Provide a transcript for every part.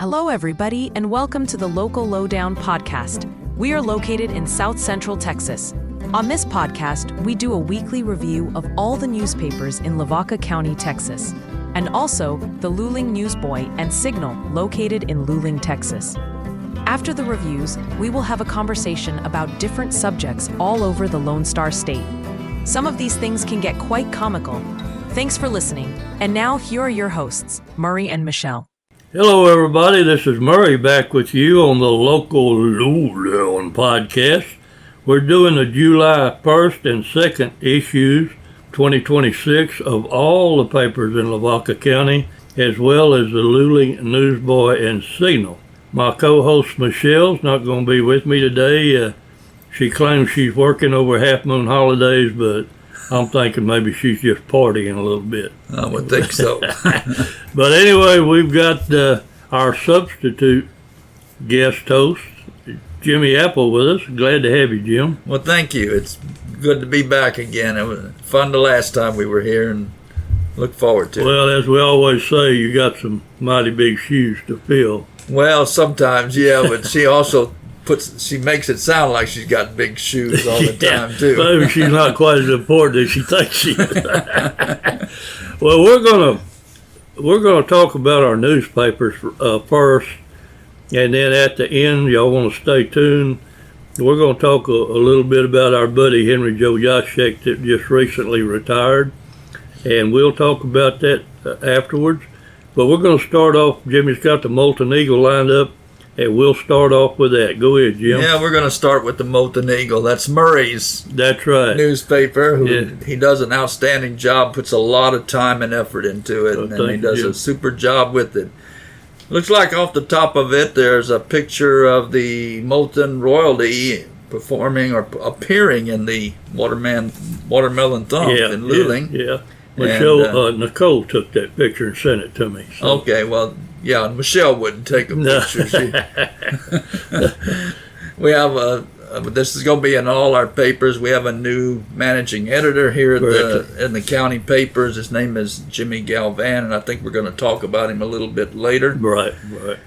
Hello, everybody, and welcome to the Local Lowdown podcast. We are located in South Central Texas. On this podcast, we do a weekly review of all the newspapers in Lavaca County, Texas, and also the Luling Newsboy and Signal located in Luling, Texas. After the reviews, we will have a conversation about different subjects all over the Lone Star State. Some of these things can get quite comical. Thanks for listening. And now, here are your hosts, Murray and Michelle. Hello, everybody. This is Murray back with you on the Local Lowdown podcast. We're doing the July 1st and 2nd issues, 2026, of all the papers in Lavaca County, as well as the Luling Newsboy and Signal. My co-host Michelle's not going to be with me today. She claims she's working over Half Moon holidays, but I'm thinking maybe she's just partying a little bit. I would think so. But anyway, we've got our substitute guest host, Jimmy Appelt, with us. Glad to have you, Jim. Well, thank you. It's good to be back again. It was fun the last time we were here and look forward to it. Well, as we always say, you got some mighty big shoes to fill. Well, sometimes, yeah, but she also she makes it sound like she's got big shoes all the time, too. Maybe she's not quite as important as she thinks she is. Well, we're gonna talk about our newspapers first, and then at the end, y'all want to stay tuned. We're going to talk a little bit about our buddy Henry Joe Jasek that just recently retired, and we'll talk about that afterwards. But we're going to start off. Jimmy's got the Molten Eagle lined up, and we'll start off with that. Go ahead, Jim. Yeah, we're going to start with the Molten Eagle. That's Murray's That's right. newspaper. He does an outstanding job, puts a lot of time and effort into it, and he does a super job with it. Looks like off the top of it, there's a picture of the Molten Royalty performing or appearing in the Watermelon Thump in Luling. Yeah. Michelle, Nicole took that picture and sent it to me. So. Okay, well, yeah, Michelle wouldn't take a picture. We have this is going to be in all our papers. We have a new managing editor here in the county papers. His name is Jimmy Galvan, and I think we're going to talk about him a little bit later. Right.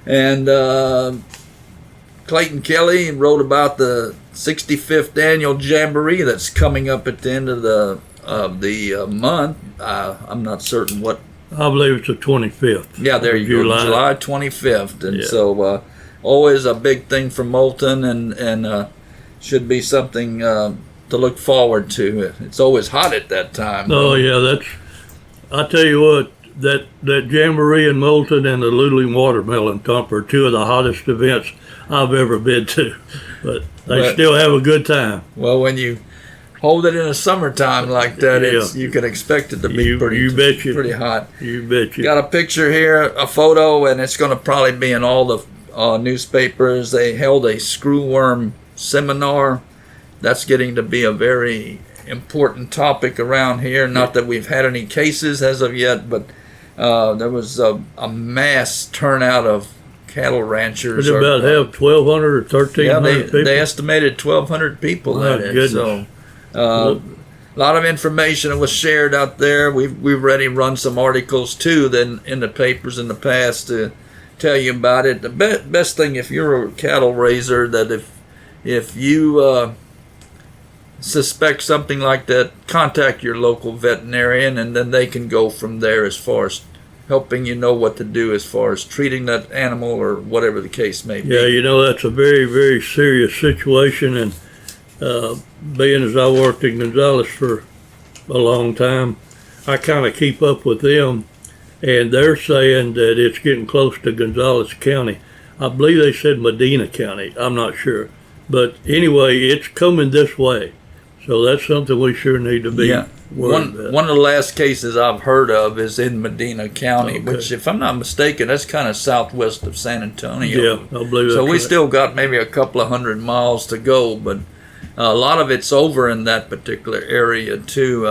And Clayton Kelly wrote about the 65th annual Jamboree that's coming up at the end of the month. I'm not certain what. I believe it's the 25th. Yeah, there you go, July 25th. And so always a big thing for Molten, and should be something to look forward to. It's always hot at that time. Oh, yeah, I tell you what, that Jamboree in Molten and the Luling Watermelon Thump are two of the hottest events I've ever been to. But they still have a good time. Well, when you hold it in the summertime like that, you can expect it to be pretty hot. You bet you. Got a picture here, a photo, and it's going to probably be in all the newspapers. They held a screwworm seminar. That's getting to be a very important topic around here. Not that we've had any cases as of yet, but there was a mass turnout of cattle ranchers. Did about have 1,200 or 1,300 people? They estimated 1,200 people at it. Goodness. So, a lot of information was shared out there. We've already run some articles too then in the papers in the past to tell you about it. The best thing, if you're a cattle raiser, that if you suspect something like that, contact your local veterinarian, and then they can go from there as far as helping you know what to do as far as treating that animal or whatever the case may be. Yeah, that's a very, very serious situation, and being as I worked in Gonzales for a long time, I kind of keep up with them, and they're saying that it's getting close to Gonzales County. I believe they said Medina County. I'm not sure. But anyway, it's coming this way. So that's something we sure need to be worried about. One of the last cases I've heard of is in Medina County, which, if I'm not mistaken, that's kind of southwest of San Antonio. Yeah, I believe that's So we right. still got maybe a couple of 100 miles to go, but a lot of it's over in that particular area too.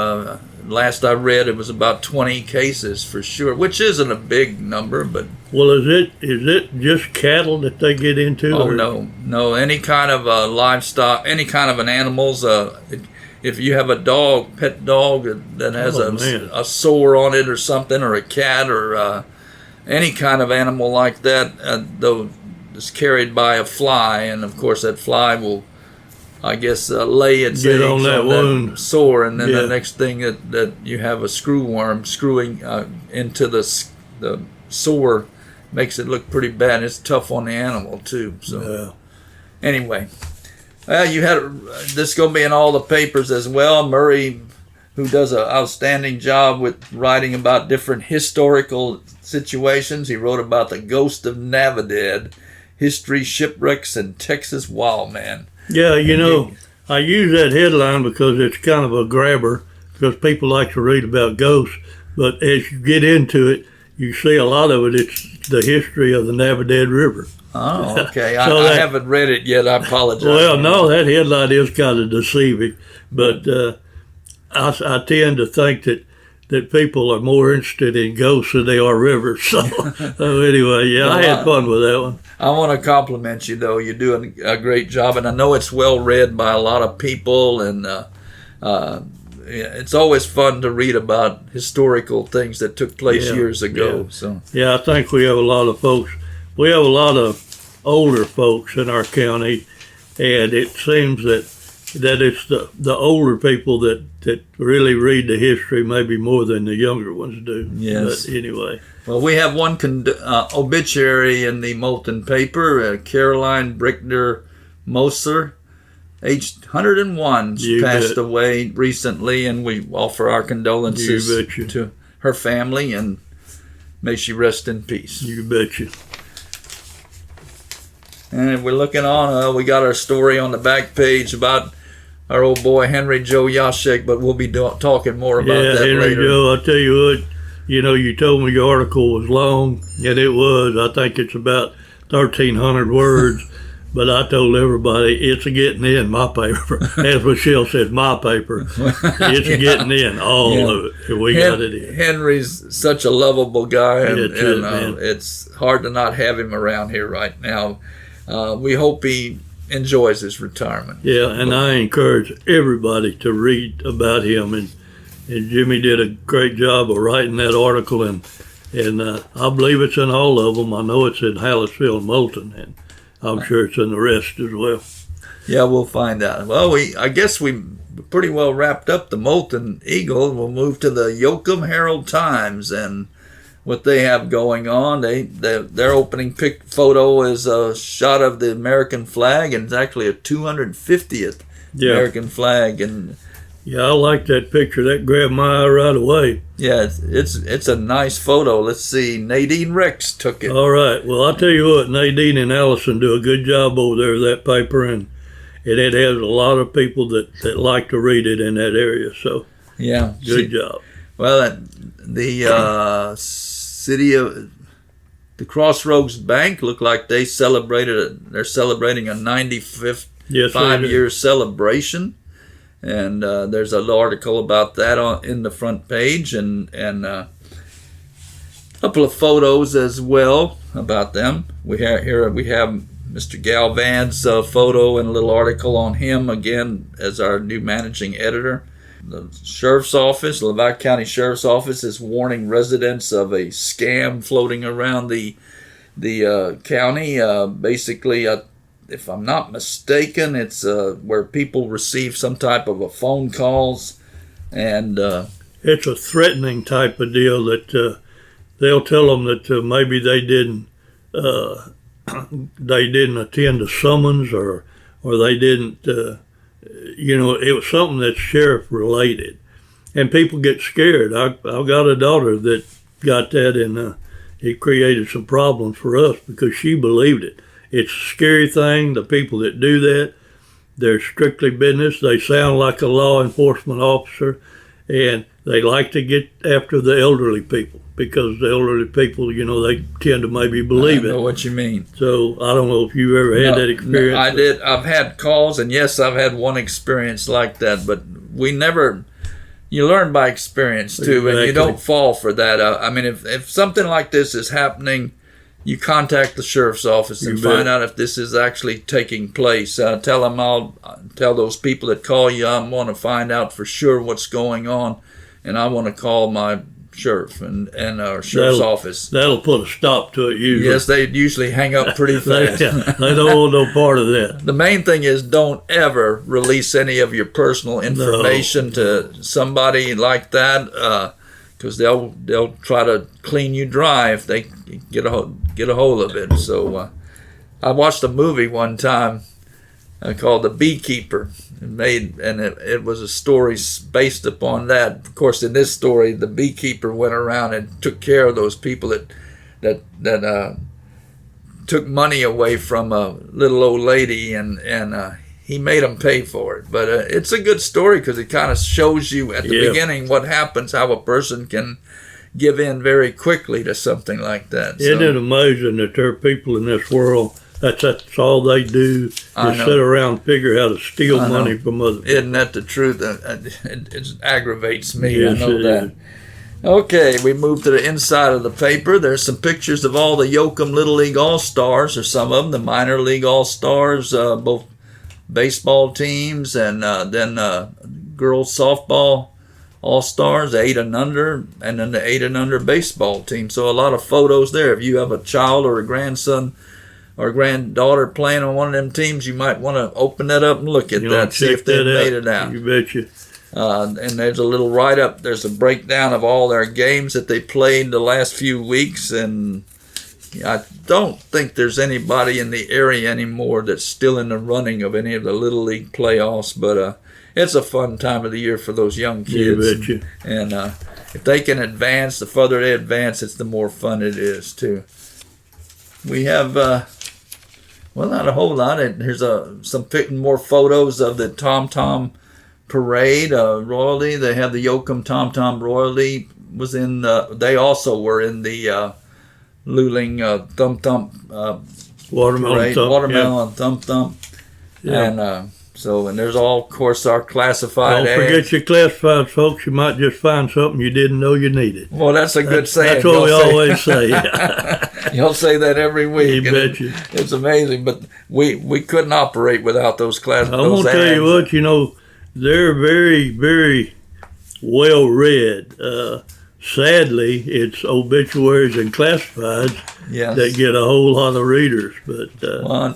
Last I read, it was about 20 cases for sure, which isn't a big number, but. Well, is it just cattle that they get into? Oh, no, any kind of livestock, any kind of an animals. If you have a pet dog that has a sore on it or something, or a cat, or any kind of animal like that, though, is carried by a fly, and of course that fly will, I guess, lay its Get eggs on that wound. sore, and then Yeah. the next thing that you have a screw worm screwing into the sore makes it look pretty bad. It's tough on the animal too. So anyway, you had this is going to be in all the papers as well. Murray, who does an outstanding job with writing about different historical situations. He wrote about the Ghost of Navidad, history, shipwrecks, and Texas wild man. Yeah, I use that headline because it's kind of a grabber, because people like to read about ghosts. But as you get into it, you see a lot of it. It's the history of the Navidad River. Oh, okay. So I haven't read it yet. I apologize. Well, no, that headline is kind of deceiving. But I tend to think that people are more interested in ghosts than they are rivers. So anyway, yeah, I had fun with that one. I want to compliment you, though. You're doing a great job, and I know it's well read by a lot of people, and it's always fun to read about historical things that took place years ago. Yeah. So yeah, I think we have a lot of folks. We have a lot of older folks in our county, and it seems that it's the older people that really read the history maybe more than the younger ones do. Yes. But anyway. Well, we have one obituary in the Moulton paper. Caroline Brickner Moser, aged 101, passed away recently, and we offer our condolences to her family, and may she rest in peace. You betcha. And we're looking on, we got our story on the back page about our old boy Henry Joe Jasek, but we'll be talking more about that Henry later. Joe, I'll tell you what, you told me your article was long, and it was. I think it's about 1,300 words, but I told everybody it's getting in my paper. As Michelle said, my paper. It's getting in, all of it. We got it in. Henry's such a lovable guy, and man. it's hard to not have him around here right now. We hope he enjoys his retirement. Yeah, and I encourage everybody to read about him, and Jimmy did a great job of writing that article, and I believe it's in all of them. I know it's in Hallettsville and Moulton, and I'm sure it's in the rest as well. Yeah, we'll find out. Well, I guess we pretty well wrapped up the Moulton Eagle. We'll move to the Yoakum Herald Times and what they have going on. Their opening photo is a shot of the American flag, and it's actually a 250th American flag. And yeah, I like that picture. That grabbed my eye right away. yeah, it's a nice photo. Let's see, Nadine Rex took it. All right. Well, I'll tell you what, Nadine and Allison do a good job over there with that paper, and it has a lot of people that like to read it in that area. So yeah, good job. Well, the city of the Crossroads Bank looked like they're celebrating a 95th 5-year celebration, and there's an article about that in the front page, and a couple of photos as well about them. We have Mr. Galvan's photo and a little article on him again as our new managing editor. The Sheriff's Office, Lavaca County Sheriff's Office, is warning residents of a scam floating around the county. Basically, if I'm not mistaken, it's where people receive some type of a phone calls, and it's a threatening type of deal that they'll tell them that maybe they didn't attend a summons or they didn't. It was something that's sheriff related, and people get scared. I've got a daughter that got that, and it created some problems for us because she believed it. It's a scary thing. The people that do that, they're strictly business. They sound like a law enforcement officer, and they like to get after the elderly people because the elderly people, they tend to maybe believe it. I know what you mean. So I don't know if you've ever had that experience. No, I did. I've had calls, and yes, I've had one experience like that, but you learn by experience too, Exactly. and you don't fall for that. I mean, if something like this is happening, you contact the sheriff's office and find out if this is actually taking place. Tell them I'll tell those people that call you, I want to find out for sure what's going on, and I want to call my sheriff and our sheriff's office. That'll put a stop to it usually. Yes, they usually hang up pretty fast. They don't want no part of that. The main thing is don't ever release any of your personal information to somebody like that, because they'll try to clean you dry if they get a hold of it. So I watched a movie one time called The Beekeeper. It was a story based upon that. Of course, in this story, the beekeeper went around and took care of those people that took money away from a little old lady, and he made them pay for it. But it's a good story because it kind of shows you at the beginning what happens, how a person can give in very quickly to something like that. Isn't it amazing that there are people in this world that's all they do is sit around and figure how to steal money from other people? Isn't that the truth? It aggravates me. Yes, I know that. Is. Okay, we move to the inside of the paper. There's some pictures of all the Yoakum Little League All-Stars, or some of them, the minor league All-Stars, both baseball teams and then girls softball All-Stars, 8 and under, and then the 8 and under baseball team. So a lot of photos there. If you have a child or a grandson or granddaughter playing on one of them teams, you might want to open that up and look at that, see if they made it out. You betcha. And there's a little write-up. There's a breakdown of all their games that they played the last few weeks, and I don't think there's anybody in the area anymore that's still in the running of any of the Little League playoffs, but it's a fun time of the year for those young kids. You betcha. And if they can advance, the further they advance, it's the more fun it is, too. We have... well, not a whole lot. Here's some more photos of the Tom Tom Parade, Royalty. They have the Yoakum Tom Tom Royalty was in. They also were in the Luling Thump Thump Watermelon Parade, Thump. Watermelon Thump Thump. Yeah. And there's all, of course, our classified Don't forget your classified, folks. You might just find something you didn't know you needed. Well, that's a good saying. That's what we always say. You'll say that every week. You betcha. It's amazing, but we couldn't operate without those class. I'm going to tell you what, they're very, very well read. Sadly, it's obituaries and classifieds that get a whole lot of readers. But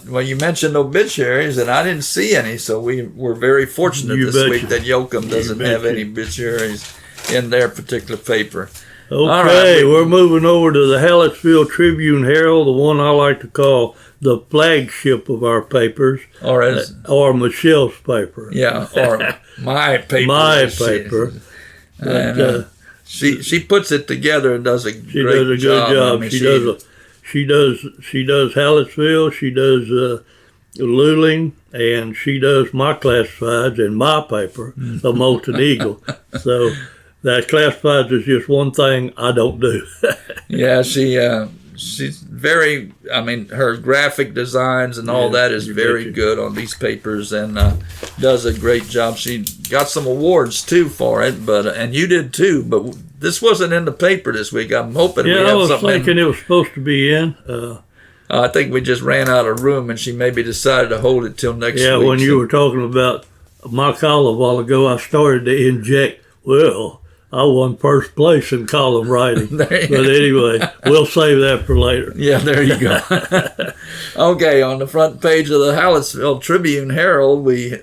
well, you mentioned obituaries, and I didn't see any, so we're very fortunate this week that Yoakum doesn't have any obituaries in their particular paper. Okay, we're moving over to the Hallettsville Tribune Herald, the one I like to call the flagship of our papers, or Michelle's paper. Yeah, or my paper. My paper. And, she puts it together and does a great job. She does a good job. I mean, she does Hallettsville, she does Luling, and she does my classifieds in my paper, the Moulton Eagle. So that classifieds is just one thing I don't do. Yeah, she's very, her graphic designs and all that is very good on these papers, and does a great job. She got some awards too for it, and you did too, but this wasn't in the paper this week. I'm hoping we have something. Yeah, I was thinking it was supposed to be in. I think we just ran out of room, and she maybe decided to hold it till next week. Yeah, when you were talking about my column a while ago, I started to inject, I won first place in column writing. But anyway, we'll save that for later. Yeah, there you go. Okay, on the front page of the Hallettsville Tribune Herald, we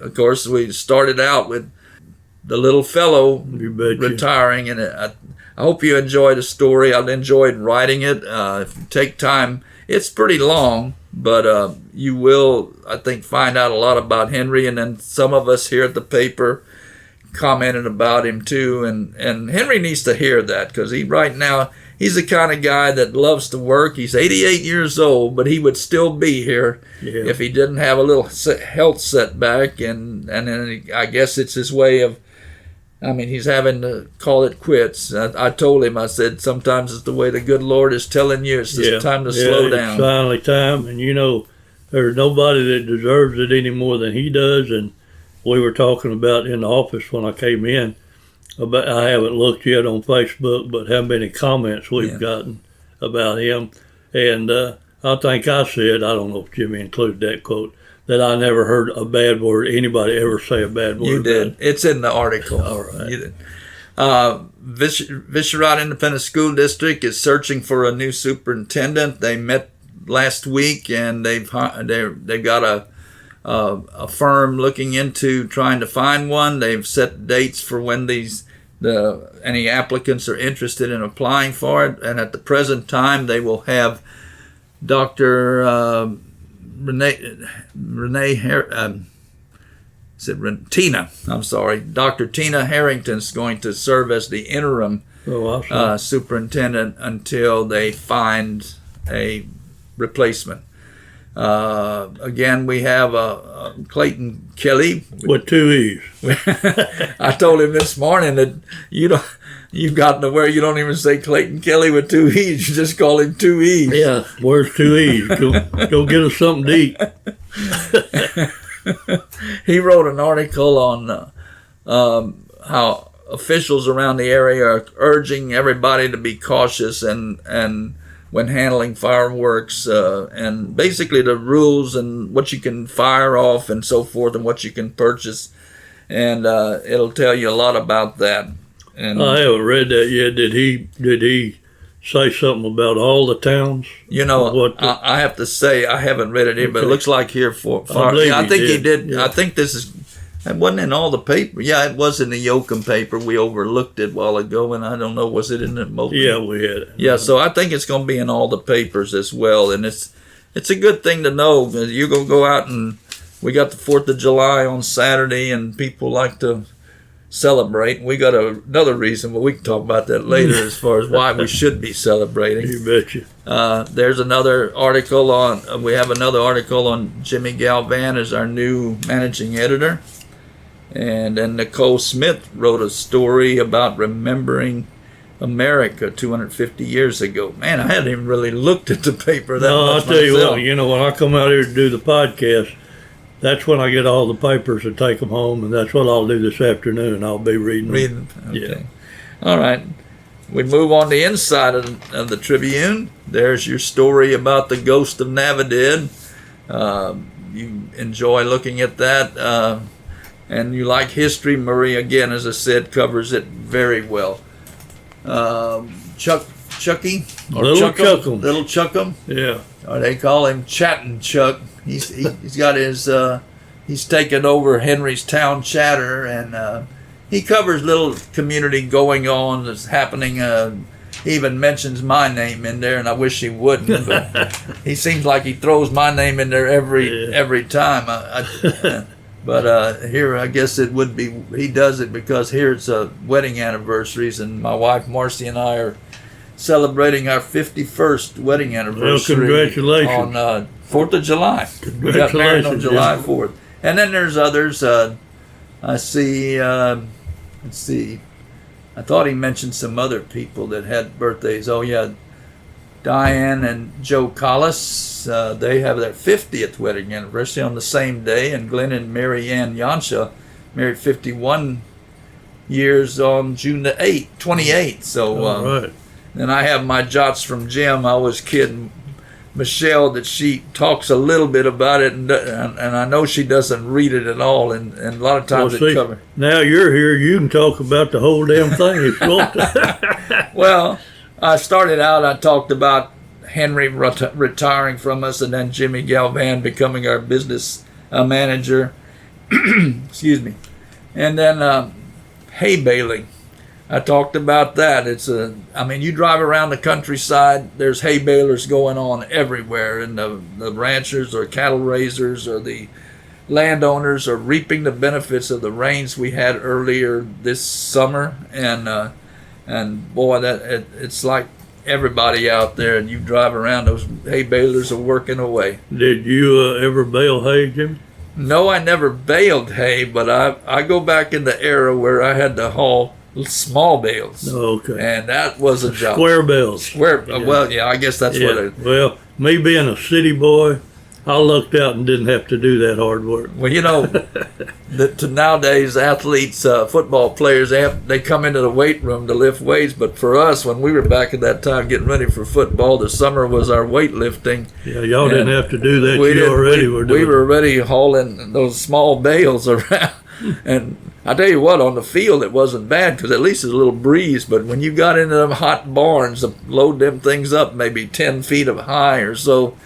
started out with the little fellow retiring, and I hope you enjoyed the story. I enjoyed writing it. If you take time, it's pretty long, but you will, I think, find out a lot about Henry, and then some of us here at the paper commented about him too, and Henry needs to hear that, because right now he's the kind of guy that loves to work. He's 88 years old, but he would still be here if he didn't have a little health setback, and then I guess it's his way of, he's having to call it quits. I told him, I said, sometimes it's the way the good Lord is telling you it's just time to slow down. It's finally time, and there's nobody that deserves it any more than he does. And we were talking about in the office when I came in, I haven't looked yet on Facebook, but how many comments we've gotten about him. And I think I said, I don't know if Jimmy included that quote, that I never heard a bad word, anybody ever say a bad word. You did. It's in the article. All right. You did. Visharad Independent School District is searching for a new superintendent. They met last week, and they've got a firm looking into trying to find one. They've set dates for when any applicants are interested in applying for it, and at the present time, they will have Dr. Dr. Tina Harrington's going to serve as the interim superintendent until they find a replacement. Again, we have Clayton Kelly with 2 E's. I told him this morning that you've gotten to where you don't even say Clayton Kelly with 2 E's. You just call him 2 E's. Yeah, where's 2 E's? Go get us something to eat. He wrote an article on how officials around the area are urging everybody to be cautious and when handling fireworks, and basically the rules and what you can fire off and so forth and what you can purchase. And it'll tell you a lot about that. And I haven't read that yet. Did he say something about all the towns? I have to say I haven't read it either, but it looks like here I think he did. Yeah. I think it wasn't in all the paper. Yeah, it was in the Yoakum paper. We overlooked it a while ago, and I don't know, was it in the most? Yeah, we had it. Yeah, so I think it's going to be in all the papers as well, and it's a good thing to know. You're going to go out, and we got the 4th of July on Saturday, and people like to celebrate. We got another reason, but we can talk about that later as far as why we should be celebrating. You betcha. There's another article we have another article on Jimmy Galvan as our new managing editor. And then Nicole Smith wrote a story about remembering America 250 years ago. Man, I hadn't even really looked at the paper that much I'll tell myself. you what, when I come out here to do the podcast, that's when I get all the papers and take them home, and that's what I'll do this afternoon. I'll be reading them. Okay. Yeah. All right. We move on the inside of the Tribune. There's your story about the ghost of Navidad. You enjoy looking at that. And you like history. Marie, again, as I said, covers it very well. Chucky? Little Chuck'em. Little Chuck'em? Yeah. Or they call him Chatting Chuck. He's got his, he's taken over Henry's Town Chatter, and he covers little community going on that's happening. He even mentions my name in there, and I wish he wouldn't, but he seems like he throws my name in there every time. But here, I guess it would be, he does it because here it's wedding anniversaries, and my wife Marcy and I are celebrating our 51st wedding anniversary. Well, congratulations. On 4th of July. We got married on July 4th. And then there's others. I see, let's see, I thought he mentioned some other people that had birthdays. Oh, yeah, Diane and Joe Collis, they have their 50th wedding anniversary on the same day, and Glenn and Mary Ann Yansha married 51 years on June the 28th. So, right. Then I have my jots from Jim. I was kidding Michelle that she talks a little bit about it, and I know she doesn't read it at all, and a lot of times it covers. Now you're here, you can talk about the whole damn thing if you want to. Well, I started out, I talked about Henry retiring from us, and then Jimmy Galvan becoming our business manager. Excuse me. And then hay baling. I talked about that. You drive around the countryside, there's hay balers going on everywhere, and the ranchers or cattle raisers or the landowners are reaping the benefits of the rains we had earlier this summer, and boy, it's like everybody out there, and you drive around, those hay balers are working away. Did you ever bale hay, Jimmy? No, I never baled hay, but I go back in the era where I had to haul small bales. Oh, okay. And that was a job. Square bales. Yeah. Well, yeah, I guess that's what it is. Well, me being a city boy, I lucked out and didn't have to do that hard work. Well, nowadays athletes, football players, they come into the weight room to lift weights. But for us, when we were back at that time getting ready for football, the summer was our weightlifting. Yeah, y'all didn't have to do that. We were already hauling those small bales around. And I tell you what, on the field it wasn't bad because at least there's a little breeze. But when you got into them hot barns to load them things up, maybe 10 feet of high or so,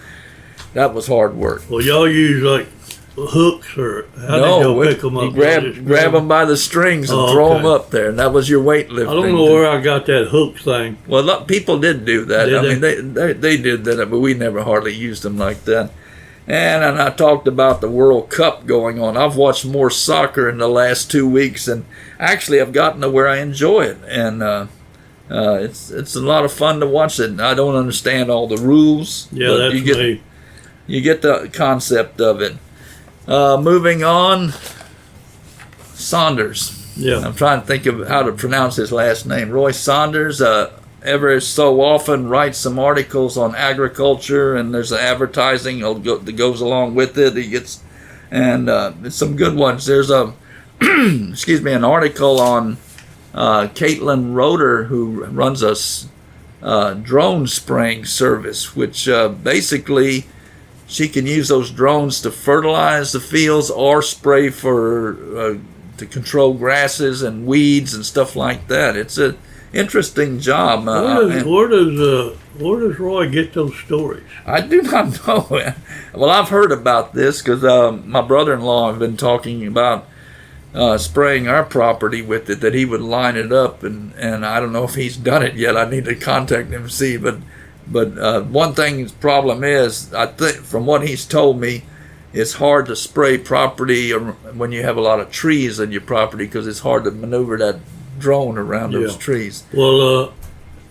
that was hard work. Well, y'all use like hooks, or how did y'all pick them up? You grab them by the strings and throw them up there, and that was your weightlifting. I don't know where I got that hook thing. Well, people did do that. They did that, but we never hardly used them like that. And I talked about the World Cup going on. I've watched more soccer in the last 2 weeks, and actually I've gotten to where I enjoy it. And it's a lot of fun to watch it. I don't understand all the rules. Yeah, that's me. You get the concept of it. Moving on, Saunders. Yeah. I'm trying to think of how to pronounce his last name. Roy Saunders. Ever so often writes some articles on agriculture, and there's advertising that goes along with it. He gets, and it's some good ones. There's a an article on Caitlin Roeder, who runs a drone spraying service, which basically she can use those drones to fertilize the fields or spray to control grasses and weeds and stuff like that. It's a interesting job. Where does Roy get those stories? I do not know. Well, I've heard about this because my brother-in-law have been talking about spraying our property with it, that he would line it up, and I don't know if he's done it yet. I need to contact him and see. But one thing his problem is, I think from what he's told me, it's hard to spray property when you have a lot of trees on your property because it's hard to maneuver that drone around those trees. Well,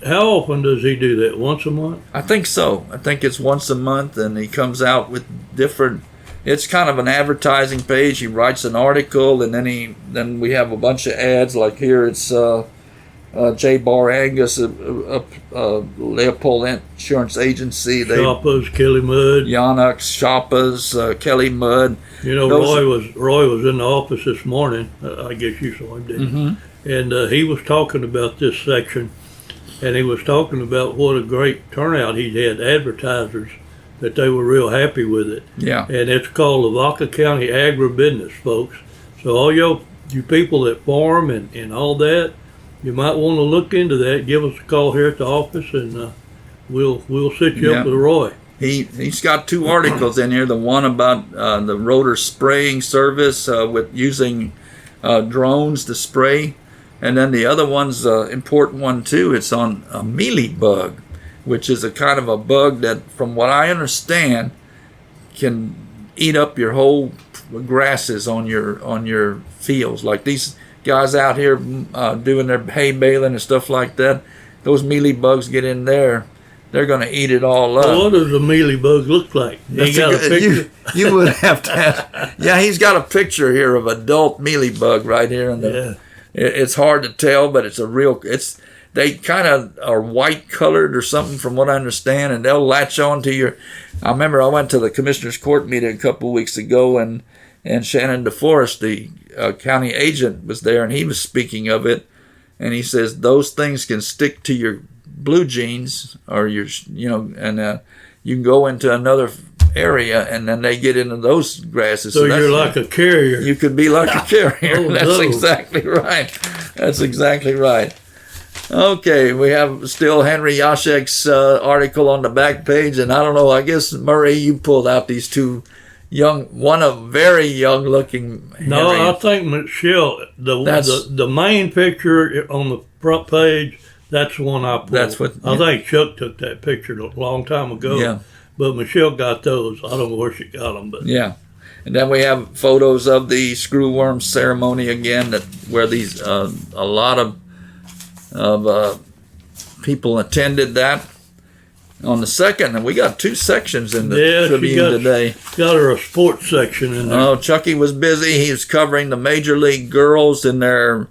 how often does he do that? Once a month? I think so. I think it's once a month, and he comes out with different. It's kind of an advertising page. He writes an article, and then we have a bunch of ads. Like here, it's J. Bar Angus, Leopold Insurance Agency. Shoppas, Kelly Mudd. Yonox, Shoppas, Kelly Mudd. You know, Roy was in the office this morning. I guess you saw him, didn't you? Mm-hmm. And he was talking about this section, and he was talking about what a great turnout he'd had, advertisers, that they were real happy with it. Yeah. And it's called Lavaca County Agribusiness, folks. So all you people that farm and all that, you might want to look into that. Give us a call here at the office, and we'll set you up with Roy. He's got 2 articles in here. The one about the rotor spraying service with using drones to spray. And then the other one's an important one, too. It's on a mealybug, which is a kind of a bug that, from what I understand, can eat up your whole grasses on your fields. Like these guys out here doing their hay baling and stuff like that, those mealybugs get in there, they're going to eat it all up. Well, what does a mealybug look like? He got a picture? You would have to ask. Yeah, he's got a picture here of adult mealybug right here in the... It's hard to tell, but it's a real. They kind of are white colored or something, from what I understand, and they'll latch on to your. I remember I went to the commissioner's court meeting a couple of weeks ago, and Shannon DeForest, the county agent, was there, and he was speaking of it, and he says those things can stick to your blue jeans or your, and you can go into another area, and then they get into those grasses. So you're like a carrier. You could be like a carrier. That's exactly right. That's exactly right. Okay, we have still Henry Jasek's article on the back page, and I don't know, I guess, Murray, you pulled out these 2 one of very young looking Henry. No, I think Michelle, the main picture on the front page, that's the one I pulled. I think Chuck took that picture a long time ago. Yeah. But Michelle got those. I don't know where she got them, but yeah. And then we have photos of the screwworm ceremony again, where these a lot of people attended that. On the second, and we got 2 sections in the Tribune today. Got her a sports section in there. Oh, Chucky was busy. He was covering the Major League girls in their.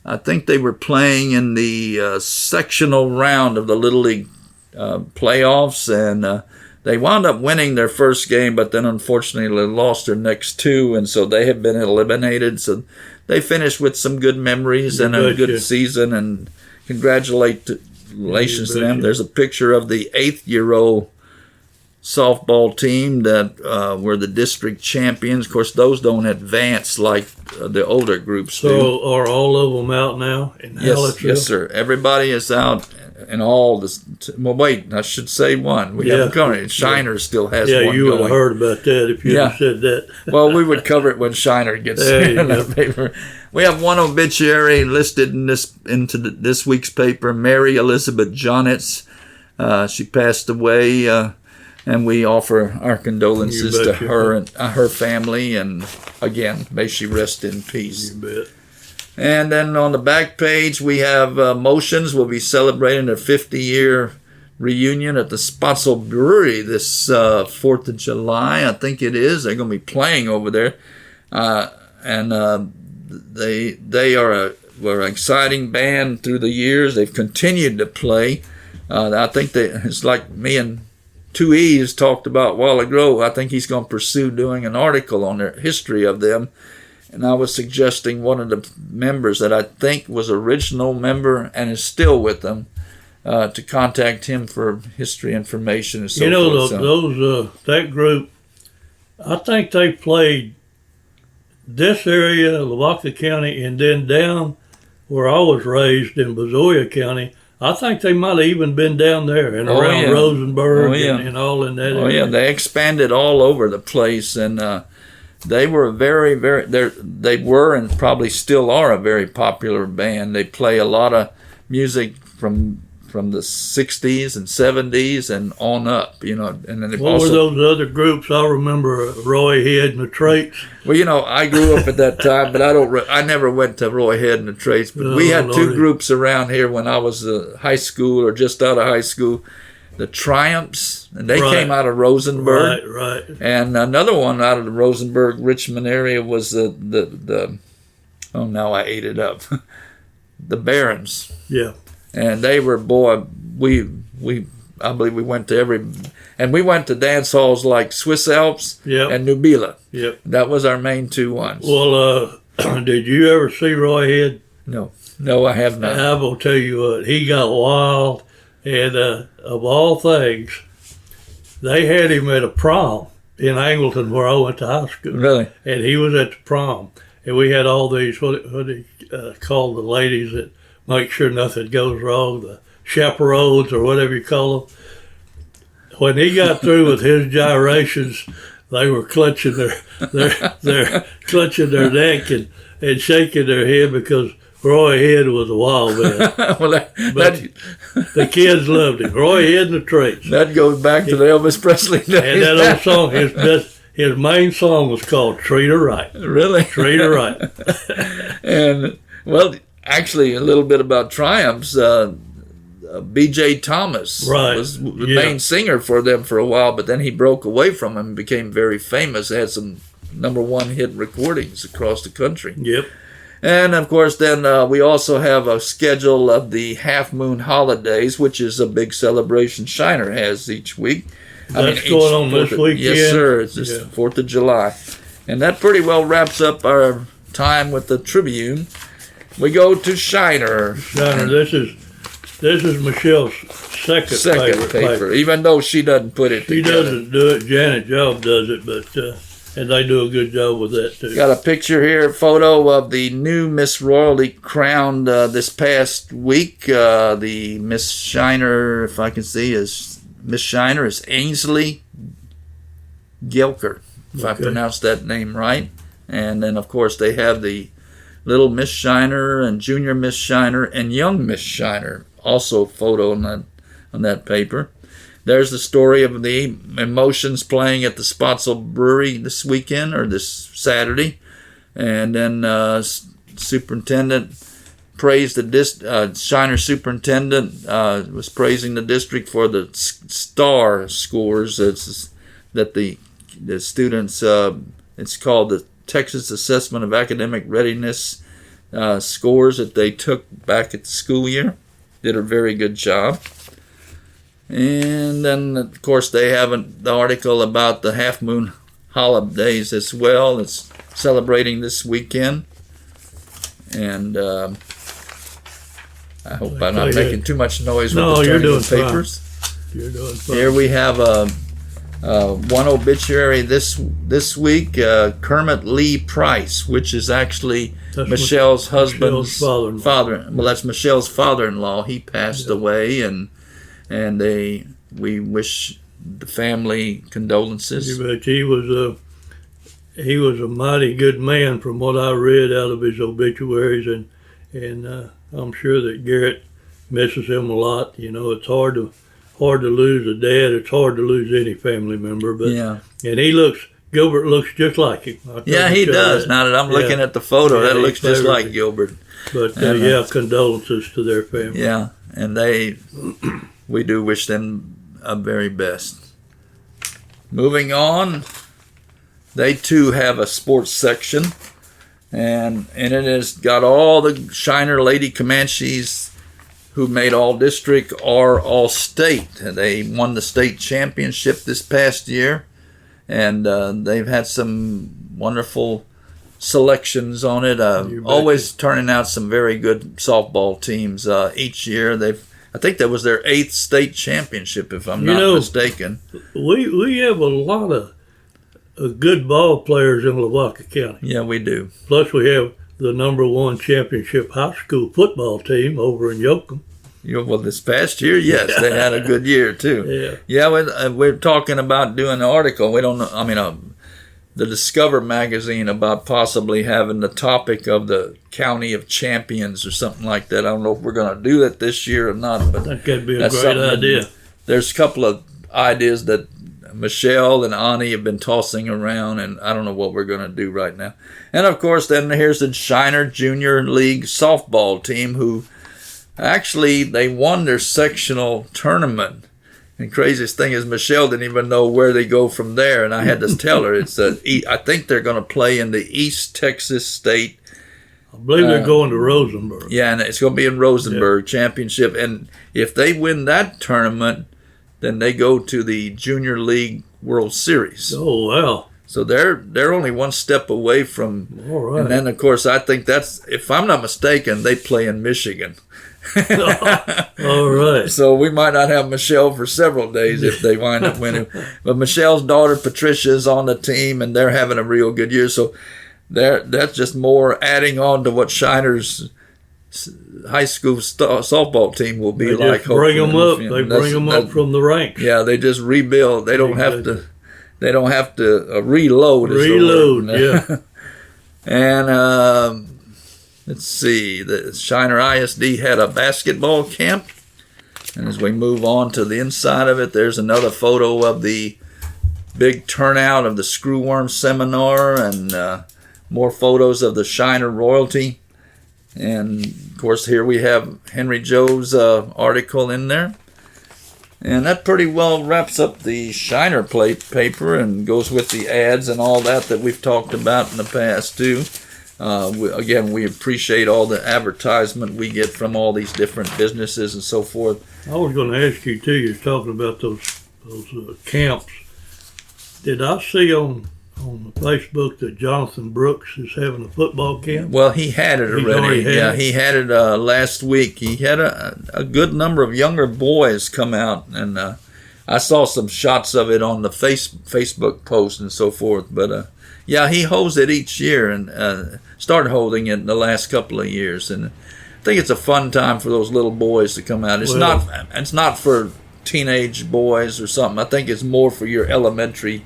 I think they were playing in the sectional round of the Little League playoffs, and they wound up winning their first game, but then unfortunately they lost their next 2, and so they have been eliminated. So they finished with some good memories and a good season, and congratulations to them. There's a picture of the 8th-year-old softball team that were the district champions. Of course, those don't advance like the older groups do. So are all of them out now in Hallettsville? Yes, sir. Everybody is out in all this. Well, wait, I should say one. We haven't covered it. Shiner still has one you would going. have heard about that if you had said that. Well, we would cover it when Shiner gets in the paper. We have one obituary listed in this week's paper. Mary Elizabeth Jonitz. She passed away, and we offer our condolences to her and her family. And again, may she rest in peace. You bet. And then on the back page, we have Motions. We'll be celebrating their 50-year reunion at the Spotsel Brewery this 4th of July, I think it is. They're going to be playing over there. And they were an exciting band through the years. They've continued to play. I think it's like me and 2E's talked about a while ago. I think he's going to pursue doing an article on the history of them. And I was suggesting one of the members that I think was original member and is still with them to contact him for history information and so forth. That group, I think they played this area, Lavaca County, and then down where I was raised in Bezoia County. I think they might have even been down there and around Rosenberg and all in that area. Oh, yeah, they expanded all over the place, and they were they were and probably still are a very popular band. They play a lot of music from the 60s and 70s and on up, And then what were those other groups? I remember Roy Head and the Traits. Well, I grew up at that time, but I never went to Roy Head and the Traits. But we had two groups around here when I was high school or just out of high school. The Triumphs, and they came out of Rosenberg. Right. And another one out of the Rosenberg, Richmond area was now I ate it up. The Barons. Yeah. And they were, I believe we went to we went to dance halls like Swiss Alps and Nubila. Yep. That was our main two ones. Well, did you ever see Roy Head? No, I have not. I will tell you what, he got wild. And of all things, they had him at a prom in Angleton where I went to high school. Really? And he was at the prom. And we had all these, what they call the ladies that make sure nothing goes wrong, the chaperones or whatever you call them. When he got through with his gyrations, they were clutching their clutching their neck and shaking their head because Roy Head was a wild man. The kids loved him. Roy Head and the Traits. That goes back to the Elvis Presley days. And that old song, his main song was called Treat Her Right. Really? Treat Her Right. And, actually, a little bit about Triumphs. B.J. Thomas was the main singer for them for a while, but then he broke away from them and became very famous. Had some #1 hit recordings across the country. Yep. And, of course, then we also have a schedule of the Half Moon Holidays, which is a big celebration Shiner has each week. That's going on this weekend? Yes, sir. It's just 4th of July. And that pretty well wraps up our time with the Tribune. We go to Shiner. This is Michelle's second paper. Even though she doesn't put it together. She doesn't do it. Janet Job does it, but... and they do a good job with that, too. Got a picture here, a photo of the new Miss Royalty crowned this past week. The Miss Shiner, if I can see, is Ainsley Gelker, if I pronounced that name right. And then, of course, they have the Little Miss Shiner and Junior Miss Shiner and Young Miss Shiner, also photo on that paper. There's the story of the Emotions playing at the Spotsel Brewery this weekend or this Saturday. And then superintendent praised the Shiner superintendent was praising the district for the STAR scores that the students, it's called the Texas Assessment of Academic Readiness scores that they took back at the school year. Did a very good job. And then, of course, they have the article about the Half Moon Holidays as well. It's celebrating this weekend. And I hope I'm not making too much noise with the papers. You're doing fine. Here we have One obituary this week, Kermit Lee Price, which is actually Michelle's husband's father. Well, that's Michelle's father-in-law. He passed away, and we wish the family condolences. But he was a mighty good man from what I read out of his obituaries, and I'm sure that Garrett misses him a lot. It's hard to lose a dad. It's hard to lose any family member. But yeah. And Gilbert looks just like him. Yeah, he does. Now that I'm looking at the photo, that looks just like Gilbert. But condolences to their family. Yeah, and we do wish them a very best. Moving on, they too have a sports section, and it has got all the Shiner Lady Comanches who made all-district or all-state. They won the state championship this past year, and they've had some wonderful selections on it. Always turning out some very good softball teams each year. I think that was their 8th state championship, if I'm not mistaken. We have a lot of good ball players in Lavaca County. Yeah, we do. Plus, we have the #1 championship high school football team over in Yoakum. Well, this past year, yes, they had a good year too. Yeah, we're talking about doing an article. We don't know. I mean, the Discover magazine about possibly having the topic of the County of Champions or something like that. I don't know if we're going to do that this year or not, but I think that'd be a great idea. There's a couple of ideas that Michelle and Ani have been tossing around, and I don't know what we're going to do right now. And of course, then here's the Shiner Junior League softball team, who actually they won their sectional tournament. And craziest thing is Michelle didn't even know where they go from there, and I had to tell her I think they're going to play in the East Texas State. I believe they're going to Rosenberg. Yeah, and it's going to be in Rosenberg championship. And if they win that tournament, then they go to the Junior League World Series. Oh, wow. So they're only one step away from. All right. And then, of course, I think that's, if I'm not mistaken, they play in Michigan. All right. So we might not have Michelle for several days if they wind up winning. But Michelle's daughter, Patricia, is on the team, and they're having a real good year. So that's just more adding on to what Shiner's high school softball team will be like. Bring them up. They bring them up from the ranks. Yeah, they just rebuild. They don't have to. They don't have to reload. Yeah. And let's see. The Shiner ISD had a basketball camp. And as we move on to the inside of it, there's another photo of the big turnout of the Screwworm Seminar, and more photos of the Shiner royalty. And, of course, here we have Henry Joe's article in there. And that pretty well wraps up the Shiner plate paper and goes with the ads and all that we've talked about in the past, too. We appreciate all the advertisement we get from all these different businesses and so forth. I was going to ask you, too, you're talking about those camps. Did I see on Facebook that Jonathan Brooks is having a football camp? Well, he had it already. He had it last week. He had a good number of younger boys come out, and I saw some shots of it on the Facebook post and so forth. But he holds it each year, and started holding it in the last couple of years. And I think it's a fun time for those little boys to come out. It's not for teenage boys or something. I think it's more for your elementary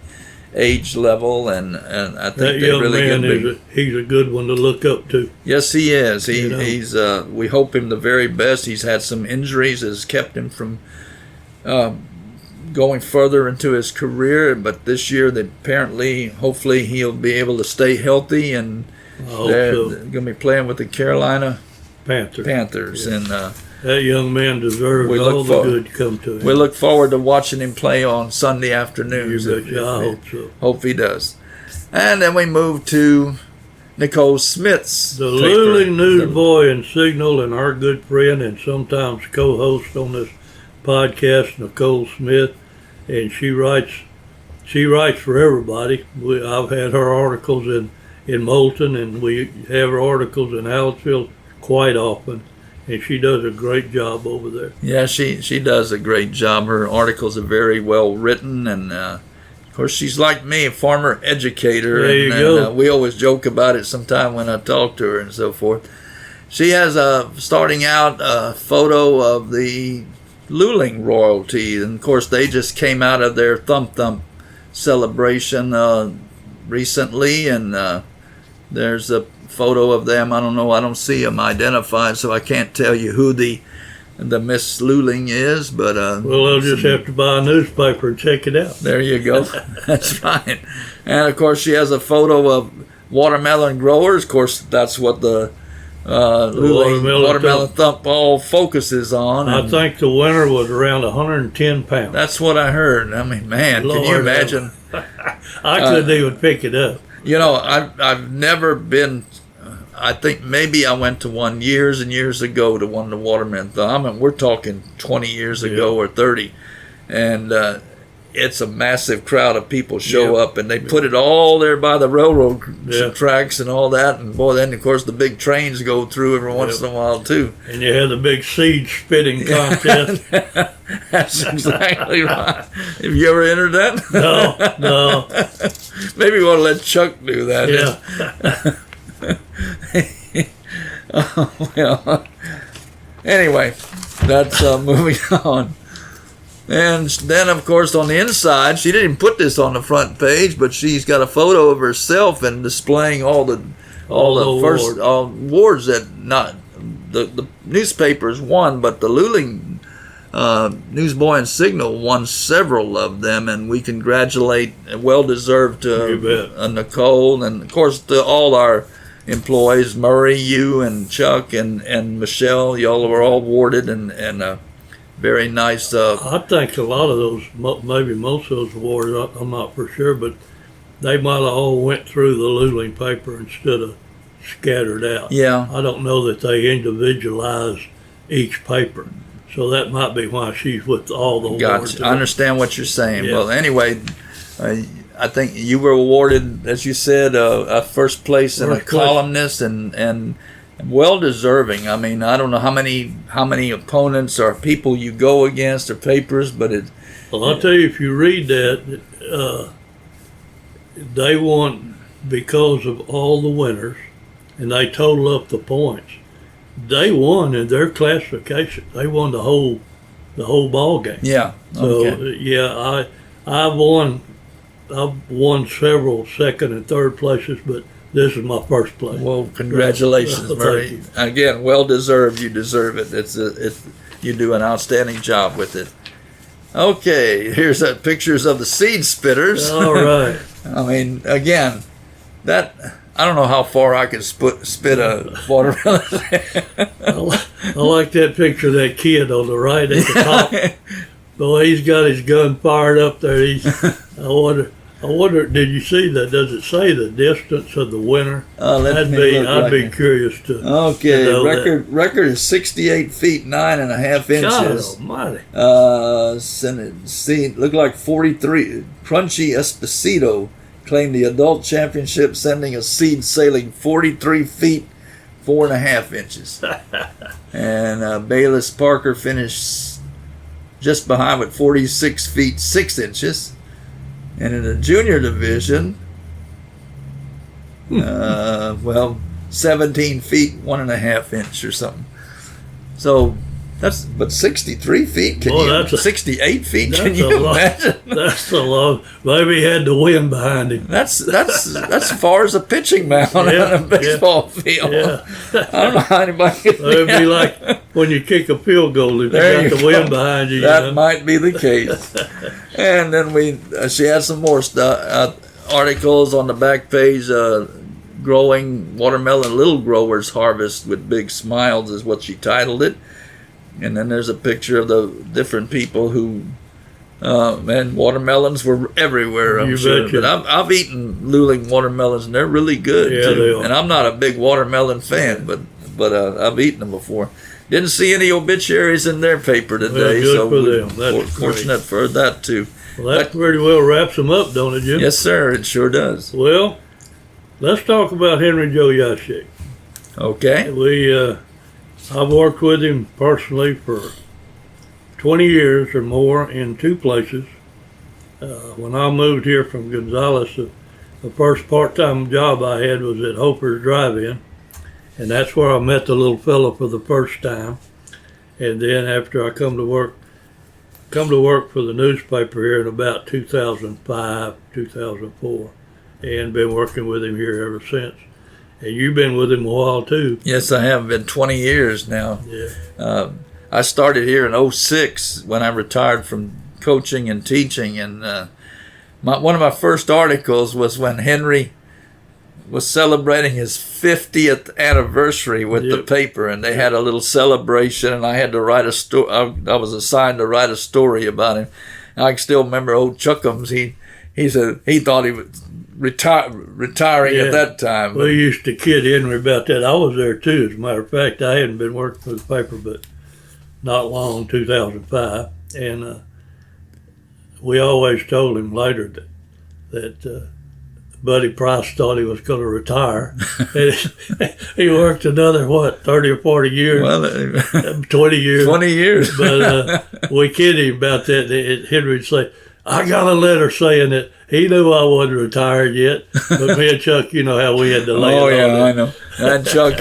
age level, and I think that young man he's a good one to look up to. Yes, he is. He's we hope him the very best. He's had some injuries that has kept him from going further into his career, but this year hopefully he'll be able to stay healthy, and they're going to be playing with the Carolina Panthers. Yeah. And that young man deserves all the good to come to him. We look forward to watching him play on Sunday afternoons. I hope so. Hope he does. And then we move to Nicole Smith's the Luling Newsboy and Signal, and our good friend and sometimes co-host on this podcast, Nicole Smith, and she writes for everybody. I've had her articles in Moulton, and we have her articles in Hallettsville quite often. And she does a great job over there. Yeah, she does a great job. Her articles are very well written, and Of course, she's like me, a farmer educator. There you go. We always joke about it sometime when I talk to her and so forth. She has starting out a photo of the Luling royalty. And, of course, they just came out of their Thump Thump celebration recently. And there's a photo of them. I don't know. I don't see them identified, so I can't tell you who the Miss Luling is, but well, they'll just have to buy a newspaper and check it out. There you go. That's right. And of course, she has a photo of watermelon growers. Of course, that's what the Luling watermelon thump all focuses on. I think the winner was around 110 pounds. That's what I heard. I mean, man, Lord, can you imagine? I couldn't even pick it up. You know, I've never been. I think maybe I went to one years and years ago to one of the watermelon thump. I mean, we're talking 20 years ago or 30. And it's a massive crowd of people show up, and they put it all there by the railroad tracks and all that. And, boy, then, of course, the big trains go through every once in a while, too. And you had the big seed spitting contest. That's exactly right. Have you ever entered that? No. Maybe we want to let Chuck do that. Yeah. Well, anyway, that's moving on. And then, of course, on the inside, she didn't put this on the front page, but she's got a photo of herself and displaying all the first awards that not the newspapers won, but the Luling Newsboy and Signal won several of them, and we congratulate, well deserved, Nicole, and of course to all our employees, Murray, you, and Chuck, and Michelle. Y'all were all awarded, and very nice. I think a lot of those, maybe most of those awards, I'm not for sure, but they might have all went through the Luling paper instead of scattered out. Yeah. I don't know that they individualize each paper. So that might be why she's with all the awards. Gotcha. I understand what you're saying. Yeah. Well, anyway, I think you were awarded, as you said, a first place and a columnist, and well deserving. I mean, I don't know how many opponents or people you go against or papers, but it. Well, I'll tell you, if you read that, they won because of all the winners, and they total up the points. They won in their classification. They won the whole ball game. Yeah. So okay. I've won several second and third places, but this is my first place. Well, congratulations, Murray. Again, well deserved. You deserve it. You do an outstanding job with it. Okay, here's pictures of the seed spitters. All right. I mean, again, that. I don't know how far I can spit a watermelon. I like that picture of that kid on the right at the top. Boy, he's got his gun fired up there. I wonder. Did you see that? Does it say the distance of the winner? I'd be curious to. Okay, to know record is 68 feet 9.5 inches. God almighty! See, looked like 43. Crunchy Esposito claimed the adult championship, sending a seed sailing 43 feet 4.5 inches. And Bayless Parker finished just behind with 46 feet 6 inches. And in the junior division, 17 feet 1.5 inch or something. So but 63 feet. Can you? 68 feet. Can you imagine? That's a lot. Maybe he had the wind behind him. That's as far as a pitching mound on a baseball field. Yeah. I don't know how anybody can. It'd be like when you kick a field goal if you got the wind behind you. That might be the case. And then she had some more articles on the back page. Growing watermelon little growers harvest with big smiles is what she titled it. And then there's a picture of the different people who, and watermelons were everywhere, I'm sure. But I've eaten Luling watermelons, and they're really good, too. They are. And I'm not a big watermelon fan, but I've eaten them before. Didn't see any obituaries in their paper today, good for we're them. That's fortunate for that, too. Well, that pretty well wraps them up, don't it, Jim? Yes, sir, it sure does. Well, let's talk about Henry Joe Jasek. Okay. I've worked with him personally for 20 years or more in two places. when I moved here from Gonzales, the first part-time job I had was at Hoper's Drive-In, and that's where I met the little fella for the first time. And then after I come to work for the newspaper here in about 2005, 2004, and been working with him here ever since. And you've been with him a while too. Yes, I have. Been 20 years now. Yeah. I started here in 2006 when I retired from coaching and teaching. And one of my first articles was when Henry was celebrating his 50th anniversary with the paper, and they had a little celebration, and I had to write a story. I was assigned to write a story about him. And I can still remember old Chuckums. He said he thought he was retiring at that time. We used to kid Henry about that. I was there too, as a matter of fact. I hadn't been working for the paper but not long, 2005. And we always told him later that Buddy Price thought he was going to retire. He worked another, 30 or 40 years? Well, 20 years. 20 years. But we kid him about that. Henry would say, I got a letter saying that he knew I wasn't retired yet, but me and Chuck, you know how we had to lay it on him. I know. And Chuck,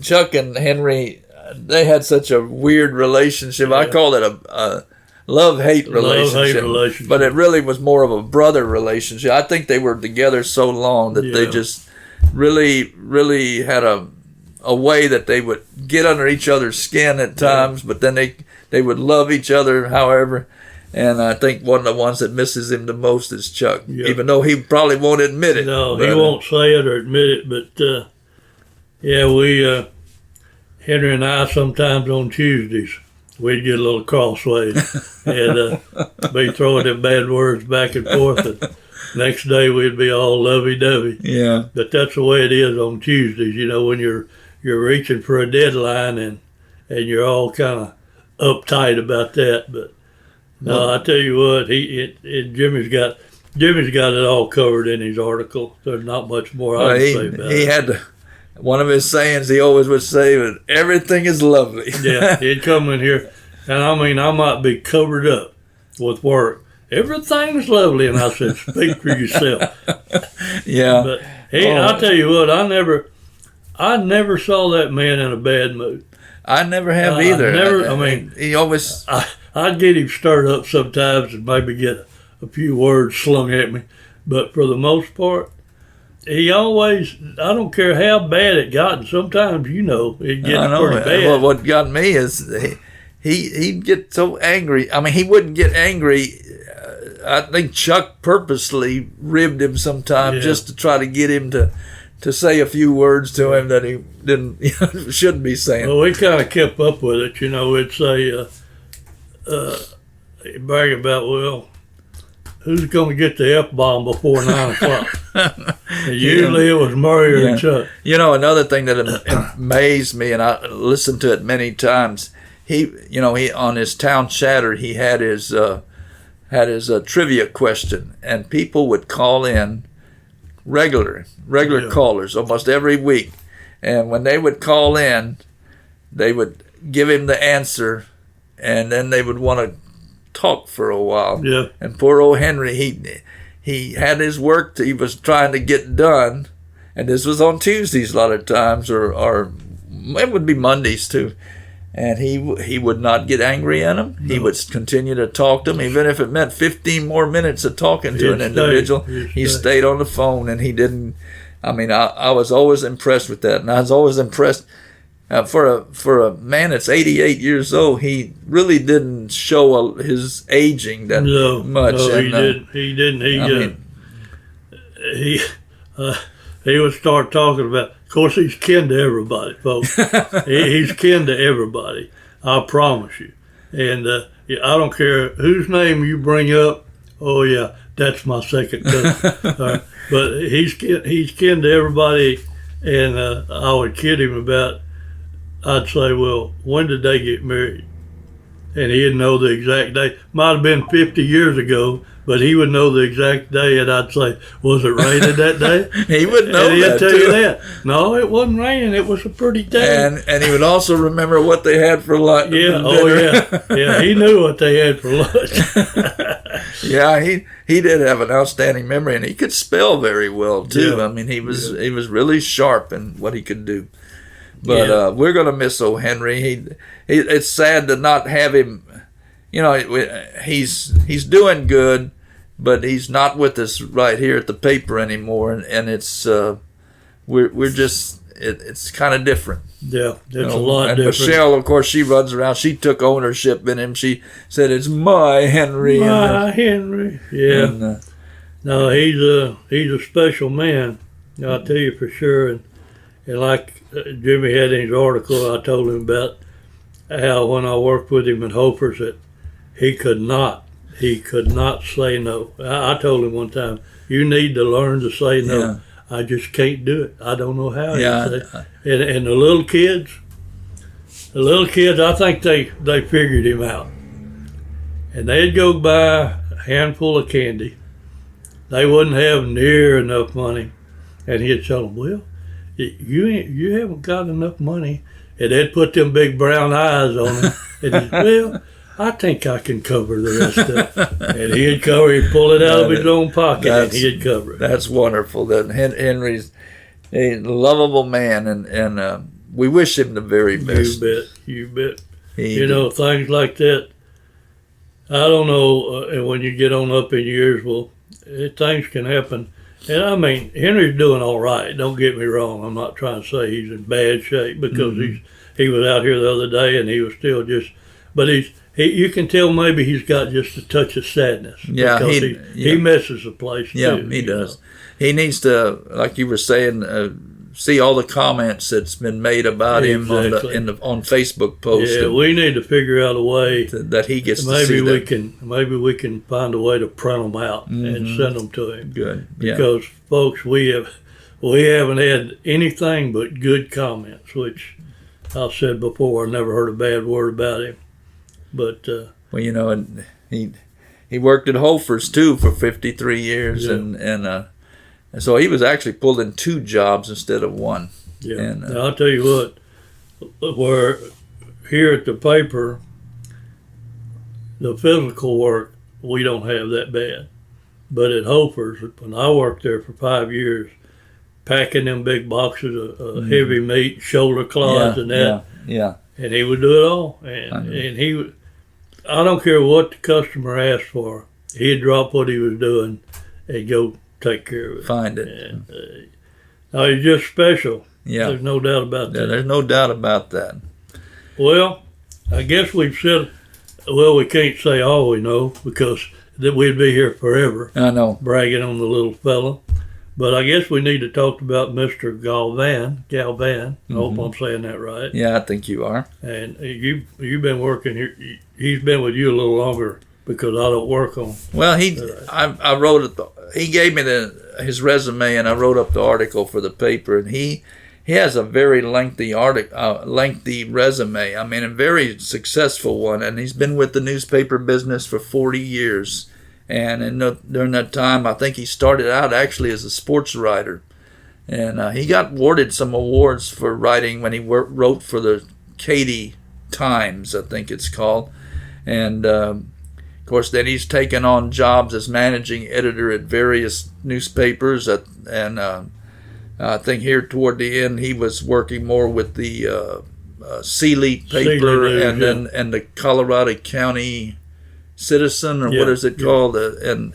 Chuck and Henry, they had such a weird relationship. Yeah. I call it a love-hate relationship. But it really was more of a brother relationship. I think they were together so long that they just really, really had a way that they would get under each other's skin at times, but then they would love each other, however. And I think one of the ones that misses him the most is Chuck, even though he probably won't admit it. No, he won't say it or admit it. But, we, Henry and I, sometimes on Tuesdays, we'd get a little crossways and be throwing them bad words back and forth. And next day, we'd be all lovey-dovey. Yeah. But that's the way it is on Tuesdays, you know, when you're reaching for a deadline and you're all kind of uptight about that. But no, I tell you what, Jimmy's got it all covered in his article. There's not much more I can say about it. He had one of his sayings he always would say was, everything is lovely. Yeah, he'd come in here, and I mean, I might be covered up with work. Everything's lovely, and I said, speak for yourself. Yeah. But I'll tell you what, I never saw that man in a bad mood. I never have either. He always... I'd get him stirred up sometimes and maybe get a few words slung at me. But for the most part, he always, I don't care how bad it got, and sometimes, you know, it gets pretty bad. Well, what got me is he'd get so angry. I mean, he wouldn't get angry. I think Chuck purposely ribbed him sometimes just to try to get him to say a few words to him that he shouldn't be saying. Well, we kind of kept up with it, you know. It'd say, brag about, well, who's going to get the F-bomb before 9 o'clock? And usually it was Murray or Chuck. You know, another thing that amazed me, and I listened to it many times, he on his town chatter, he had his trivia question, and people would call in, regular callers almost every week. And when they would call in, they would give him the answer, and then they would want to talk for a while. Yeah. And poor old Henry, he had his work he was trying to get done, and this was on Tuesdays a lot of times, or it would be Mondays too. And he would not get angry at him. No. He would continue to talk to him, even if it meant 15 more minutes of talking to an individual. He stayed on the phone, and he didn't. I mean, I was always impressed with that, and I was always impressed. For a man that's 88 years old, he really didn't show his aging that much. No, he didn't. He would start talking about. Of course, he's kin to everybody, folks. He's kin to everybody. I promise you. And I don't care whose name you bring up. Oh yeah, that's my second cousin. But he's kin to everybody, and I would kid him about. I'd say, well, when did they get married? And he'd know the exact day. Might have been 50 years ago, but he would know the exact day, and I'd say, was it raining that day? He would know and he'd tell you that. No, it wasn't raining. It was a pretty day. And he would also remember what they had for lunch. Yeah, yeah. Yeah, he knew what they had for lunch. Yeah, he did have an outstanding memory, and he could spell very well too. Yeah. I mean, he was really sharp in what he could do. But we're gonna miss old Henry. He it's sad to not have him. You know, he's doing good, but he's not with us right here at the paper anymore, and it's we're just it's kind of different. Yeah, it's a lot and different. Michelle, of course, she runs around. She took ownership in him. She said, "It's my Henry." My Henry. Yeah. And, No, he's a special man. I'll tell you for sure. And like Jimmy had in his article, I told him about how when I worked with him at Hofer's that he could not say no. I told him one time, "You need to learn to say no." Yeah. I just can't do it. I don't know how. Yeah. And the little kids, I think they figured him out. And they'd go buy a handful of candy. They wouldn't have near enough money. And he'd tell them, "Well, you haven't got enough money." And they'd put them big brown eyes on him. And he'd, "Well, I think I can cover the rest of it." And he'd pull it out of his own pocket, and he'd cover it. That's wonderful. That Henry's a lovable man, and we wish him the very best. You bet. Things like that. I don't know, and when you get on up in years, things can happen. And I mean, Henry's doing all right. Don't get me wrong. I'm not trying to say he's in bad shape because he was out here the other day and he was still just, but you can tell maybe he's got just a touch of sadness. Yeah, because he messes the place too. Yeah, he does. He needs to, like you were saying, see all the comments that's been made about him on Facebook posts. Yeah, we need to figure out a way that he gets to see them. Maybe we can find a way to print them out and send them to him. Good, yeah. Because folks, we haven't had anything but good comments, which I've said before. I never heard a bad word about him. But and he worked at Hofer's too for 53 years, and so he was actually pulling 2 jobs instead of 1. Yeah, and now, I'll tell you what. Where here at the paper, the physical work we don't have that bad, but at Hofer's, when I worked there for 5 years, packing them big boxes of heavy meat, shoulder cloths, and that. Yeah. And he would do it all, and he would. I don't care what the customer asked for. He'd drop what he was doing and go take care of it. Find it. And, he's just special. Yeah. There's no doubt about that. There's no doubt about that. Well, I guess we've said, we can't say all we know because we'd be here forever. I know. Bragging on the little fella. But I guess we need to talk about Mr. Galvan. I hope I'm saying that right. Yeah, I think you are. And you've been working here. He's been with you a little longer because I don't work on. Well, I wrote it. He gave me his resume, and I wrote up the article for the paper. And he has a very lengthy resume. I mean, a very successful one. And he's been with the newspaper business for 40 years. And during that time, I think he started out actually as a sports writer. And he got awarded some awards for writing when he wrote for the Katy Times, I think it's called. And, of course, then he's taken on jobs as managing editor at various newspapers. And I think here toward the end, he was working more with the Sealy paper and the Colorado County Citizen, or what is it called? And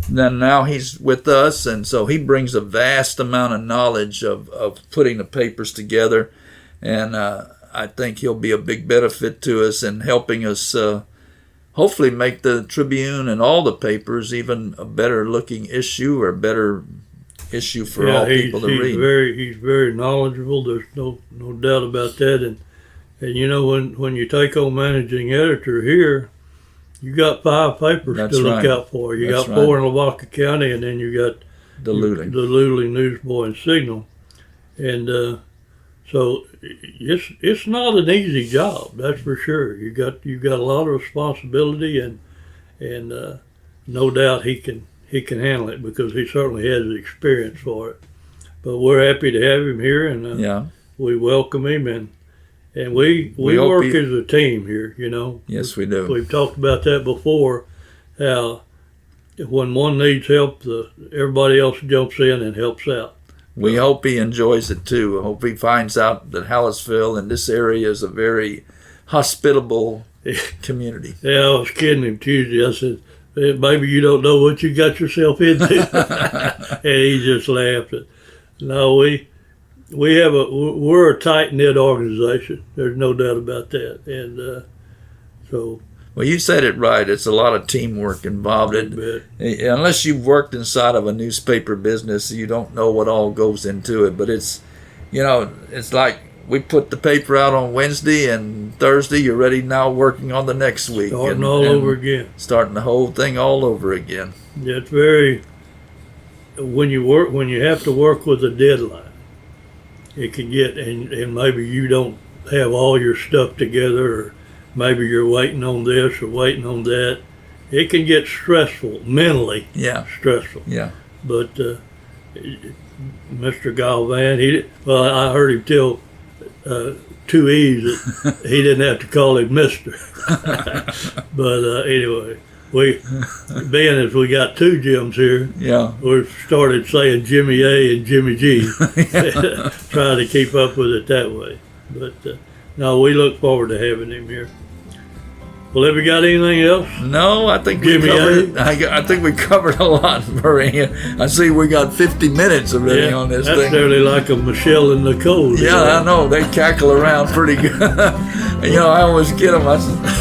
then now he's with us, and so he brings a vast amount of knowledge of putting the papers together, and I think he'll be a big benefit to us in helping us hopefully make the Tribune and all the papers even a better looking issue, or a better issue for all people to read. He's very knowledgeable. There's no doubt about that. And when you take on managing editor here, you got 5 papers to look out for. You got 4 in Lavaca County, and then you got the Luling Newsboy and Signal. And so it's not an easy job, that's for sure. You got a lot of responsibility, and no doubt he can handle it because he certainly has the experience for it. But we're happy to have him here, and we welcome him, and we work as a team here, Yes, we do. We've talked about that before, how when one needs help, everybody else jumps in and helps out. We hope he enjoys it too. I hope he finds out that Hallettsville and this area is a very hospitable community. Yeah, I was kidding him Tuesday. I said, "Maybe you don't know what you got yourself into," and he just laughed. No, we're a tight knit organization. There's no doubt about that, and so. Well, you said it right. It's a lot of teamwork involved. Unless you've worked inside of a newspaper business, you don't know what all goes into it. But it's like we put the paper out on Wednesday and Thursday. You're ready now, working on the next week, starting all over again, starting the whole thing all over again. Yeah, it's very when you have to work with a deadline. It can get and maybe you don't have all your stuff together, or maybe you're waiting on this or waiting on that. It can get stressful, mentally. Yeah. Stressful. Yeah. But Mr. Galvan, I heard him tell 2 E's that he didn't have to call him Mr. But anyway, being as we got 2 Jims here, yeah, we've started saying Jimmy A and Jimmy G, trying to keep up with it that way. But no, we look forward to having him here. Well, have we got anything else? No, I think we covered. I think we covered a lot, Murray. I see we got 50 minutes already on this thing. That's nearly like a Michelle and Nicole. Yeah, I know. They cackle around pretty good. I always kid them. I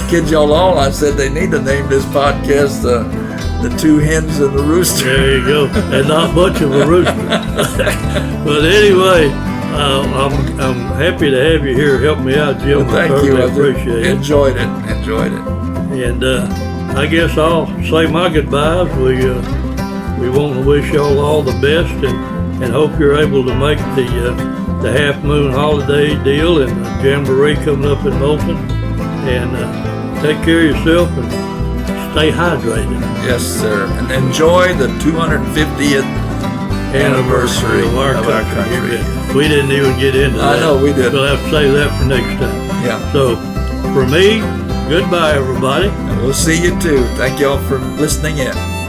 kid y'all all. I said they need to name this podcast the 2 Hens and the Rooster. There you go. And not much of a rooster. But anyway, I'm happy to have you here. Help me out, Jim. Well, thank you. I appreciate it. Enjoyed it. And I guess I'll say my goodbyes. We want to wish y'all all the best and hope you're able to make the Half Moon holiday deal and the Jamboree coming up in Moulton. And take care of yourself and stay hydrated. Yes, sir. And enjoy the 250th anniversary of our country. We didn't even get into that. I know we did. We'll have to save that for next time. Yeah. So, for me, goodbye, everybody. And we'll see you too. Thank y'all for listening in.